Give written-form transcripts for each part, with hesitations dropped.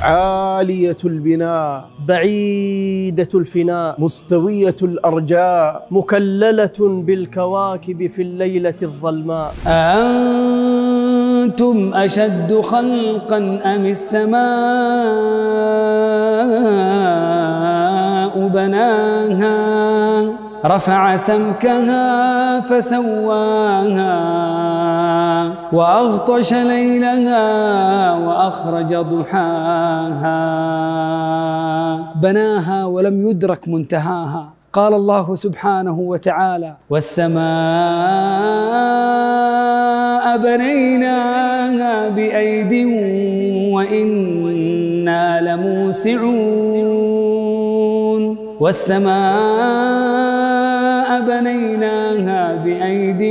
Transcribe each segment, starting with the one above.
عالية البناء بعيدة الفناء مستوية الأرجاء مكللة بالكواكب في الليلة الظلماء. أأنتم أشد خلقا أم السماء بناها رفع سمكها فسواها وأغطش ليلها وأخرج ضحاها بناها ولم يدرك منتهاها. قال الله سبحانه وتعالى والسماء بنيناها بأيد وإنا لموسعون والسماء بنيناها بأيد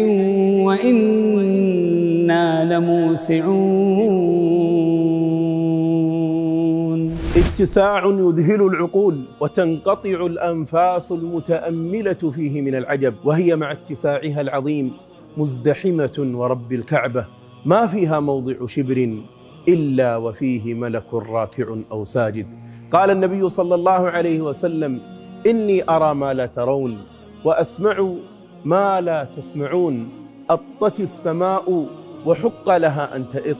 وإنا لموسعون. اتساع يذهل العقول وتنقطع الأنفاس المتأملة فيه من العجب، وهي مع اتساعها العظيم مزدحمة ورب الكعبة ما فيها موضع شبر إلا وفيه ملك راكع أو ساجد. قال النبي صلى الله عليه وسلم إني أرى ما لا ترون وأسمع ما لا تسمعون. أطت السماء وحق لها أن تئط،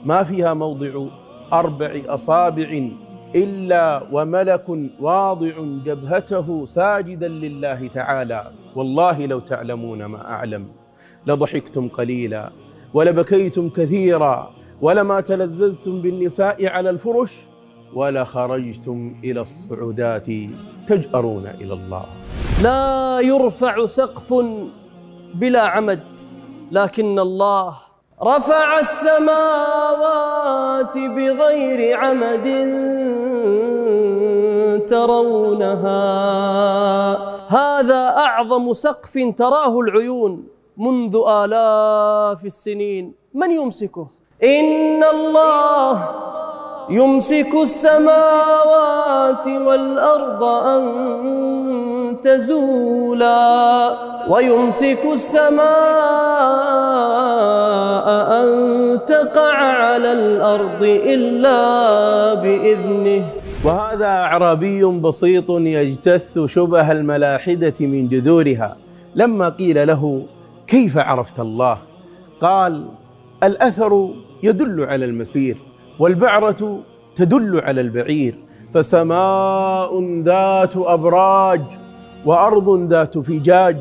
ما فيها موضع 4 أصابع إلا وملك واضع جبهته ساجدا لله تعالى. والله لو تعلمون ما أعلم لضحكتم قليلا ولبكيتم كثيرا ولما تلذذتم بالنساء على الفرش ولخرجتم إلى الصعودات تجأرون إلى الله. لا يرفع سقف بلا عمد، لكن الله رفع السماوات بغير عمد ترونها. هذا أعظم سقف تراه العيون منذ آلاف السنين. من يمسكه؟ إن الله يمسك السماوات والأرض أن تزولا ويمسك السماء أن تقع على الأرض إلا بإذنه. وهذا أعرابي بسيط يجتث شبه الملاحدة من جذورها. لما قيل له كيف عرفت الله؟ قال الأثر يدل على المسير والبعرة تدل على البعير، فسماء ذات أبراج وأرض ذات فجاج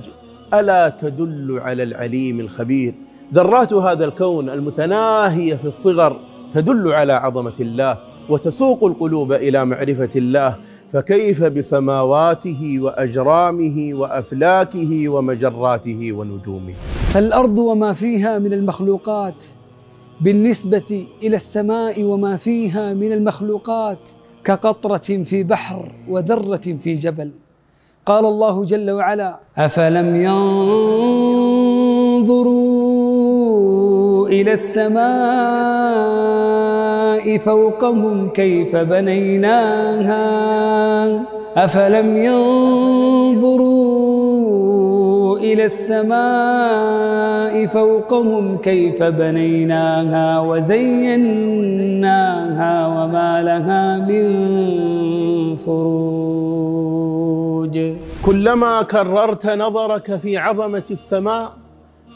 ألا تدل على العليم الخبير. ذرات هذا الكون المتناهية في الصغر تدل على عظمة الله وتسوق القلوب إلى معرفة الله، فكيف بسماواته وأجرامه وأفلاكه ومجراته ونجومه. فالأرض وما فيها من المخلوقات بالنسبة إلى السماء وما فيها من المخلوقات كقطرة في بحر وذرة في جبل. قال الله جل وعلا أفلم ينظروا إلى السماء فوقهم كيف بنيناها أفلم ينظروا إلى السماء فوقهم كيف بنيناها وزيناها وما لها من فروج. كلما كررت نظرك في عظمة السماء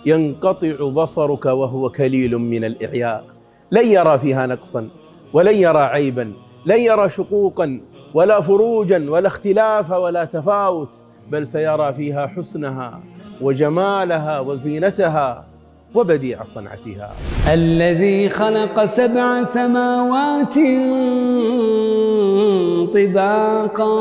ينقطع بصرك وهو كليل من الإعياء، لن يرى فيها نقصا ولن يرى عيبا، لن يرى شقوقا ولا فروجا ولا اختلاف ولا تفاوت، بل سيرى فيها حسنها وجمالها وزينتها وبديع صنعتها. الذي خلق 7 سماوات طباقا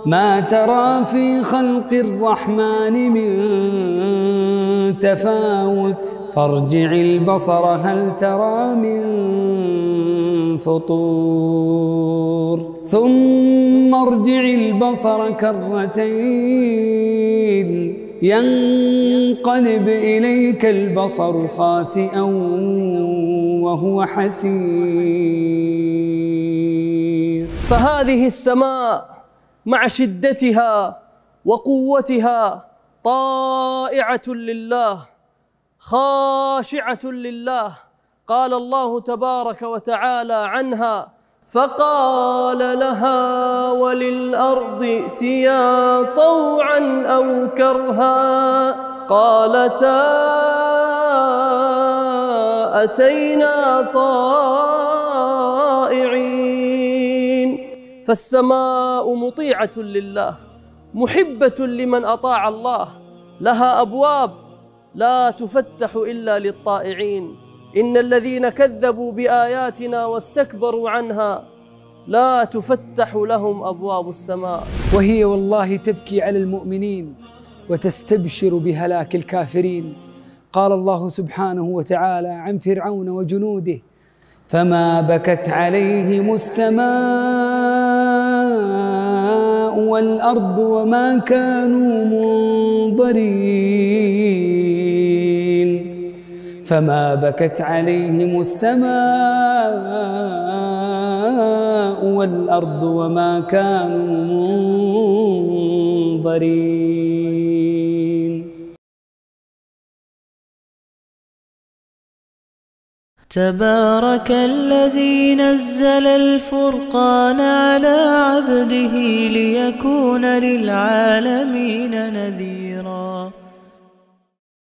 ما ترى في خلق الرحمن من تفاوت فارجع البصر هل ترى من فطور ثم ارجع البصر كرتين ينقلب إليك البصر خاسئا وهو حسير. فهذه السماء مع شدتها وقوتها طائعة لله خاشعة لله. قال الله تبارك وتعالى عنها فقال لها وللأرض ائتيا طوعا أو كرها قالتا أتينا طائعين. فالسماء مطيعة لله محبة لمن أطاع الله، لها أبواب لا تفتح إلا للطائعين. إن الذين كذبوا بآياتنا واستكبروا عنها لا تفتح لهم أبواب السماء. وهي والله تبكي على المؤمنين وتستبشر بهلاك الكافرين. قال الله سبحانه وتعالى عن فرعون وجنوده: فما بكت عليهم السماء والأرض وما كانوا منظرين. فما بكت عليهم السماء والأرض وما كانوا منظرين. تبارك الذي نزل الفرقان على عبده ليكون للعالمين نذيرا.